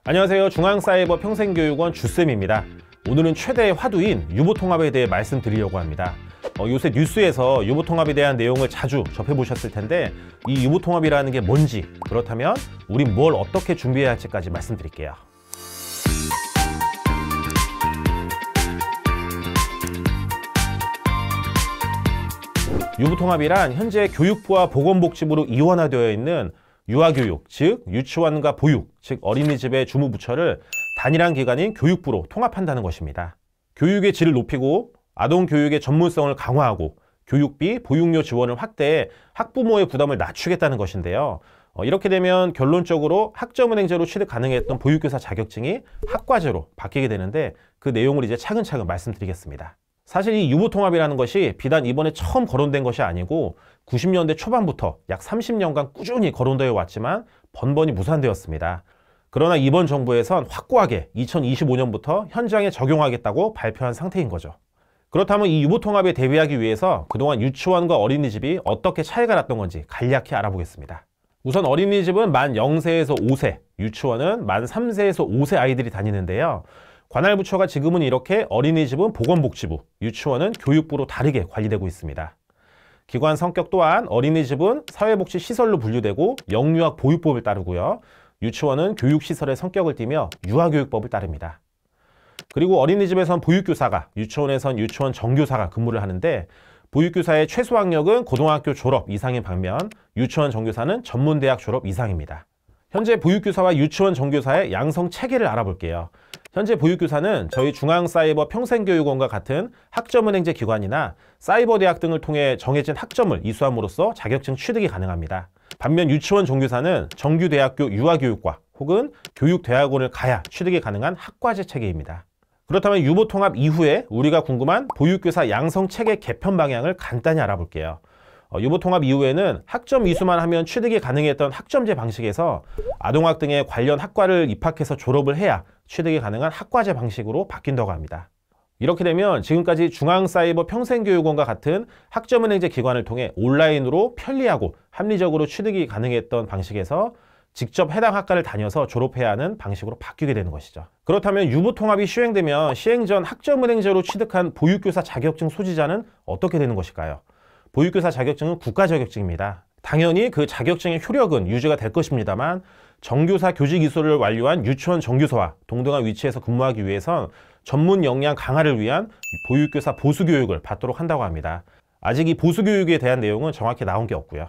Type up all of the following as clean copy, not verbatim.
안녕하세요. 중앙사이버 평생교육원 주쌤입니다. 오늘은 최대의 화두인 유보통합에 대해 말씀드리려고 합니다. 요새 뉴스에서 유보통합에 대한 내용을 자주 접해보셨을 텐데 이 유보통합이라는 게 뭔지, 그렇다면 우린 뭘 어떻게 준비해야 할지까지 말씀드릴게요. 유보통합이란 현재 교육부와 보건복지부로 이원화되어 있는 유아교육, 즉 유치원과 보육, 즉 어린이집의 주무부처를 단일한 기관인 교육부로 통합한다는 것입니다. 교육의 질을 높이고 아동교육의 전문성을 강화하고 교육비, 보육료 지원을 확대해 학부모의 부담을 낮추겠다는 것인데요. 이렇게 되면 결론적으로 학점은행제로 취득 가능했던 보육교사 자격증이 학과제로 바뀌게 되는데 그 내용을 이제 차근차근 말씀드리겠습니다. 사실 이 유보통합이라는 것이 비단 이번에 처음 거론된 것이 아니고 90년대 초반부터 약 30년간 꾸준히 거론되어 왔지만 번번이 무산되었습니다. 그러나 이번 정부에선 확고하게 2025년부터 현장에 적용하겠다고 발표한 상태인 거죠. 그렇다면 이 유보통합에 대비하기 위해서 그동안 유치원과 어린이집이 어떻게 차이가 났던 건지 간략히 알아보겠습니다. 우선 어린이집은 만 0세에서 5세, 유치원은 만 3세에서 5세 아이들이 다니는데요. 관할 부처가 지금은 이렇게 어린이집은 보건복지부, 유치원은 교육부로 다르게 관리되고 있습니다. 기관 성격 또한 어린이집은 사회복지시설로 분류되고 영유아 보육법을 따르고요. 유치원은 교육시설의 성격을 띠며 유아교육법을 따릅니다. 그리고 어린이집에선 보육교사가, 유치원에선 유치원 정교사가 근무를 하는데 보육교사의 최소 학력은 고등학교 졸업 이상인 반면 유치원 정교사는 전문대학 졸업 이상입니다. 현재 보육교사와 유치원 정교사의 양성 체계를 알아볼게요. 현재 보육교사는 저희 중앙사이버 평생교육원과 같은 학점은행제 기관이나 사이버대학 등을 통해 정해진 학점을 이수함으로써 자격증 취득이 가능합니다. 반면 유치원 정교사는 정규대학교 유아교육과 혹은 교육대학원을 가야 취득이 가능한 학과제 체계입니다. 그렇다면 유보통합 이후에 우리가 궁금한 보육교사 양성체계 개편 방향을 간단히 알아볼게요. 유보통합 이후에는 학점 이수만 하면 취득이 가능했던 학점제 방식에서 아동학 등의 관련 학과를 입학해서 졸업을 해야 취득이 가능한 학과제 방식으로 바뀐다고 합니다. 이렇게 되면 지금까지 중앙사이버 평생교육원과 같은 학점은행제 기관을 통해 온라인으로 편리하고 합리적으로 취득이 가능했던 방식에서 직접 해당 학과를 다녀서 졸업해야 하는 방식으로 바뀌게 되는 것이죠. 그렇다면 유보통합이 시행되면 시행 전 학점은행제로 취득한 보육교사 자격증 소지자는 어떻게 되는 것일까요? 보육교사 자격증은 국가자격증입니다. 당연히 그 자격증의 효력은 유지가 될 것입니다만 정교사 교직 이수를 완료한 유치원 정교사와 동등한 위치에서 근무하기 위해선 전문 역량 강화를 위한 보육교사 보수교육을 받도록 한다고 합니다. 아직 이 보수교육에 대한 내용은 정확히 나온 게 없고요.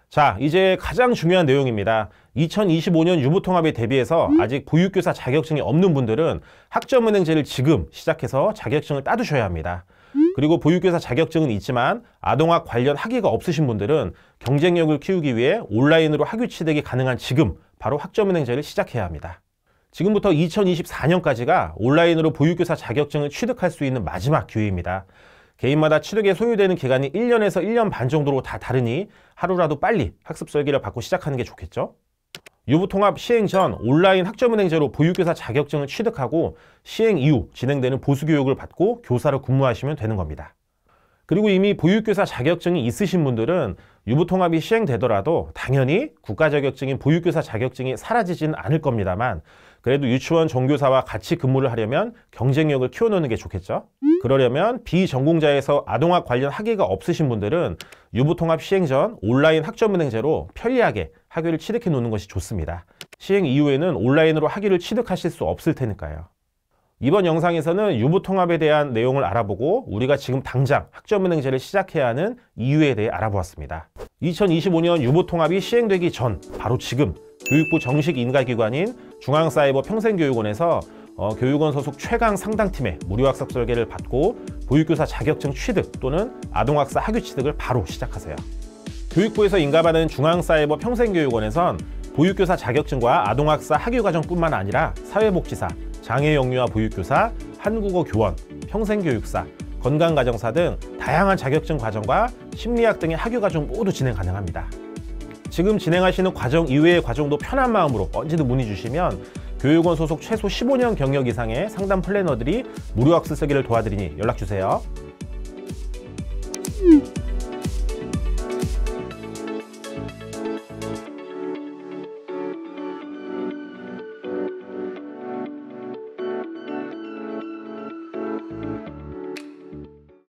자, 이제 가장 중요한 내용입니다. 2025년 유보통합에 대비해서 아직 보육교사 자격증이 없는 분들은 학점은행제를 지금 시작해서 자격증을 따두셔야 합니다. 그리고 보육교사 자격증은 있지만 아동학 관련 학위가 없으신 분들은 경쟁력을 키우기 위해 온라인으로 학위 취득이 가능한 지금 바로 학점은행제를 시작해야 합니다. 지금부터 2024년까지가 온라인으로 보육교사 자격증을 취득할 수 있는 마지막 기회입니다. 개인마다 취득에 소요되는 기간이 1년에서 1년 반 정도로 다 다르니 하루라도 빨리 학습 설계를 받고 시작하는 게 좋겠죠? 유보통합 시행 전 온라인 학점은행제로 보육교사 자격증을 취득하고 시행 이후 진행되는 보수교육을 받고 교사로 근무하시면 되는 겁니다. 그리고 이미 보육교사 자격증이 있으신 분들은 유보통합이 시행되더라도 당연히 국가자격증인 보육교사 자격증이 사라지지는 않을 겁니다만 그래도 유치원 정교사와 같이 근무를 하려면 경쟁력을 키워놓는 게 좋겠죠? 그러려면 비전공자에서 아동학 관련 학위가 없으신 분들은 유보통합 시행 전 온라인 학점은행제로 편리하게 학위를 취득해 놓는 것이 좋습니다. 시행 이후에는 온라인으로 학위를 취득하실 수 없을 테니까요. 이번 영상에서는 유보통합에 대한 내용을 알아보고 우리가 지금 당장 학점은행제를 시작해야 하는 이유에 대해 알아보았습니다. 2025년 유보통합이 시행되기 전 바로 지금 교육부 정식 인가기관인 중앙사이버 평생교육원에서 교육원 소속 최강 상당팀의 무료 학습 설계를 받고 보육교사 자격증 취득 또는 아동학사 학위 취득을 바로 시작하세요. 교육부에서 인가받은 중앙사이버 평생교육원에선 보육교사 자격증과 아동학사 학위 과정뿐만 아니라 사회복지사, 장애영유아 보육교사, 한국어 교원, 평생교육사, 건강가정사 등 다양한 자격증 과정과 심리학 등의 학위 과정 모두 진행 가능합니다. 지금 진행하시는 과정 이외의 과정도 편한 마음으로 언제든 문의 주시면 교육원 소속 최소 15년 경력 이상의 상담 플래너들이 무료 학습 설계를 도와드리니 연락 주세요.